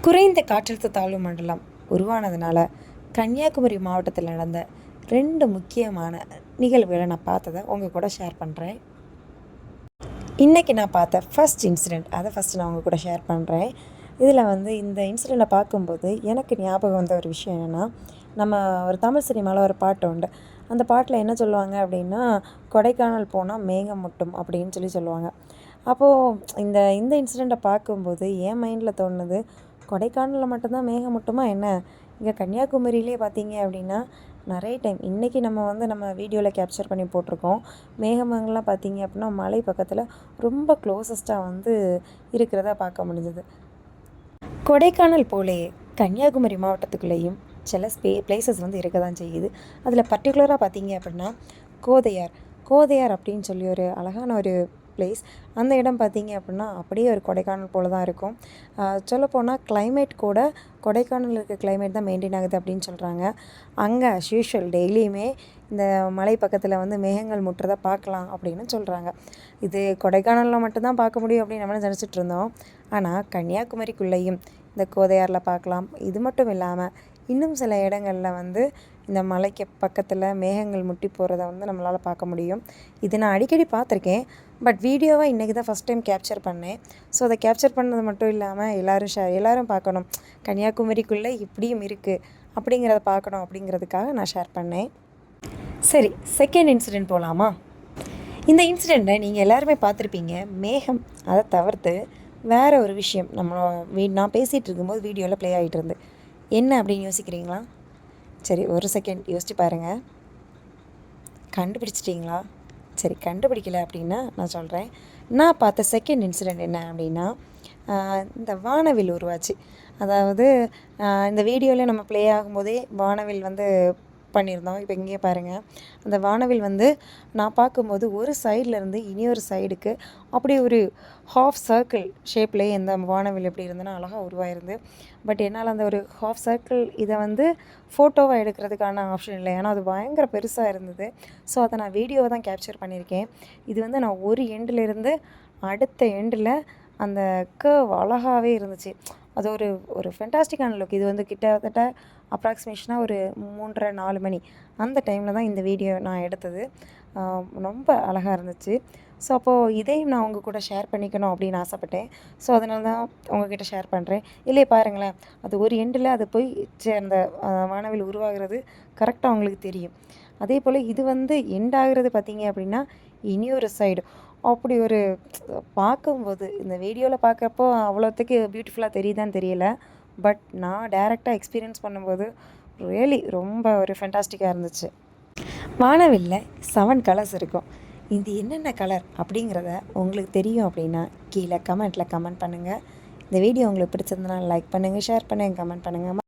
குறைந்த காற்றழுத்த தாழ்வு மண்டலம் உருவானதுனால கன்னியாகுமரி மாவட்டத்தில் நடந்த 2 முக்கியமான நிகழ்வுகளை நான் பார்த்ததை உங்கள் கூட ஷேர் பண்ணுறேன். இன்றைக்கி நான் பார்த்த ஃபஸ்ட் இன்சிடெண்ட் அதை ஃபஸ்ட்டு நான் உங்கள் கூட ஷேர் பண்ணுறேன். இதில் இந்த இன்சிடெண்ட்டை பார்க்கும்போது எனக்கு ஞாபகம் வந்த ஒரு விஷயம் என்னென்னா, நம்ம ஒரு தமிழ் சினிமாவில் ஒரு பாட்டு உண்டு. அந்த பாட்டில் என்ன சொல்லுவாங்க அப்படின்னா, கொடைக்கானல் போனால் மேகம் முட்டும் அப்படின்னு சொல்லுவாங்க. அப்போது இந்த இந்த இன்சிடெண்ட்டை பார்க்கும்போது என் மைண்டில் தோணுது, கொடைக்கானலில் மட்டும்தான் மேகம் முட்டுமா என்ன? இங்கே கன்னியாகுமரியிலே பார்த்தீங்க அப்படின்னா நிறைய டைம் இன்றைக்கி நம்ம வீடியோவில் கேப்சர் பண்ணி போட்டிருக்கோம். மேகமங்கள்லாம் பார்த்தீங்க அப்படின்னா மலை பக்கத்தில் ரொம்ப க்ளோசஸ்ட்டாக இருக்கிறதா பார்க்க முடிஞ்சது. கொடைக்கானல் போலே கன்னியாகுமரி மாவட்டத்துக்குள்ளேயும் சில பிளேசஸ் இருக்க தான் செய்யுது. அதில் பர்டிகுலராக பார்த்தீங்க அப்படின்னா கோதையார் அப்படின்னு சொல்லி ஒரு அழகான ஒரு பிளேஸ். அந்த இடம் பார்த்தீங்க அப்படின்னா அப்படியே ஒரு கொடைக்கானல் போல் தான் இருக்கும். சொல்லப்போனால் கிளைமேட் கூட கொடைக்கானல் இருக்க கிளைமேட் தான் மெயின்டைன் ஆகுது அப்படின்னு சொல்கிறாங்க. அங்கே அஸ் யூஷுவல் டெய்லியுமே இந்த மலை பக்கத்தில் மேகங்கள் முட்டுறதை பார்க்கலாம் அப்படின்னு சொல்கிறாங்க. இது கொடைக்கானலில் மட்டும்தான் பார்க்க முடியும் அப்படின்னு நம்ம நினச்சிட்டு இருந்தோம். ஆனால் கன்னியாகுமரிக்குள்ளேயும் இந்த கோதையாரில் பார்க்கலாம். இது மட்டும் இல்லாமல் இன்னும் சில இடங்களில் இந்த மலைக்கு பக்கத்தில் மேகங்கள் முட்டி போகிறத நம்மளால் பார்க்க முடியும். இது நான் அடிக்கடி பார்த்துருக்கேன். பட் வீடியோவாக இன்றைக்கி தான் ஃபஸ்ட் டைம் கேப்சர் பண்ணேன். ஸோ அதை கேப்சர் பண்ணது மட்டும் இல்லாமல் எல்லோரும் பார்க்கணும், கன்னியாகுமரிக்குள்ளே இப்படியும் இருக்குது அப்படிங்கிறத பார்க்கணும் அப்படிங்கிறதுக்காக நான் ஷேர் பண்ணேன். சரி, செகண்ட் இன்சிடெண்ட் போகலாமா? இந்த இன்சிடெண்ட்டை நீங்கள் எல்லாருமே பார்த்துருப்பீங்க. மேகம் அதை தவிர்த்து வேறு ஒரு விஷயம் நான் பேசிகிட்டு இருக்கும்போது வீடியோவில் ப்ளே ஆகிட்டு இருந்து என்ன அப்படின்னு யோசிக்கிறீங்களா? சரி, ஒரு செகண்ட் யோசிச்சு பாருங்கள். கண்டுபிடிச்சிட்டிங்களா? சரி, கண்டுபிடிக்கல அப்படின்னா நான் சொல்கிறேன். நான் பார்த்த செகண்ட் இன்சிடெண்ட் என்ன அப்படின்னா, இந்த வானவில் உருவாச்சு. அதாவது இந்த வீடியோவில் நம்ம ப்ளே ஆகும்போதே வானவில் பண்ணியிருந்தோம். இப்போ இங்கேயே பாருங்கள், அந்த வானவில் நான் பார்க்கும்போது ஒரு சைட்லேருந்து இனியொரு சைடுக்கு அப்படி ஒரு ஹாஃப் சர்க்கிள் ஷேப்லேயே இந்த வானவில் எப்படி இருந்ததுன்னா அழகாக உருவாயிருந்து. பட் என்னால் அந்த ஒரு ஹாஃப் சர்க்கிள் இதை ஃபோட்டோவாக எடுக்கிறதுக்கான ஆப்ஷன் இல்லை. ஏன்னா அது பயங்கர பெருசாக இருந்தது. ஸோ அதை நான் வீடியோவை தான் கேப்சர் பண்ணியிருக்கேன். இது நான் ஒரு எண்டிலேருந்து அடுத்த எண்டில் அந்த கர்வ் அழகாகவே இருந்துச்சு. அது ஒரு ஃபென்டாஸ்டிக்கான லுக். இது கிட்டத்தட்ட அப்ராக்சிமேஷனாக ஒரு 3:30-4 மணி அந்த டைமில் தான் இந்த வீடியோ நான் எடுத்தது. ரொம்ப அழகாக இருந்துச்சு. ஸோ அப்போது இதையும் நான் உங்கள் கூட ஷேர் பண்ணிக்கணும் அப்படின்னு ஆசைப்பட்டேன். ஸோ அதனால தான் உங்கள்கிட்ட ஷேர் பண்ணுறேன். இல்லையே பாருங்களேன், அது ஒரு எண்டில் அது போய் அந்த வானவில் உருவாகிறது கரெக்டாக உங்களுக்கு தெரியும். அதே போல் இது எண்ட் ஆகிறது பார்த்தீங்க அப்படின்னா இனியொரு சைடு அப்படி ஒரு பார்க்கும்போது இந்த வீடியோவில் பார்க்குறப்போ அவ்வளோத்துக்கு பியூட்டிஃபுல்லாக தெரியுதான்னு தெரியல. பட் நான் டைரெக்டாக எக்ஸ்பீரியன்ஸ் பண்ணும்போது ரியலி ரொம்ப ஒரு ஃபென்டாஸ்டிக்காக இருந்துச்சு. வானவில்ல 7 கலர்ஸ் இருக்கும். இது என்னென்ன கலர் அப்படிங்கிறத உங்களுக்கு தெரியும் அப்படின்னா கீழே கமெண்ட் பண்ணுங்கள். இந்த வீடியோ உங்களுக்கு பிடிச்சிருந்தனா லைக் பண்ணுங்கள், ஷேர் பண்ணுங்கள், கமெண்ட் பண்ணுங்கள்.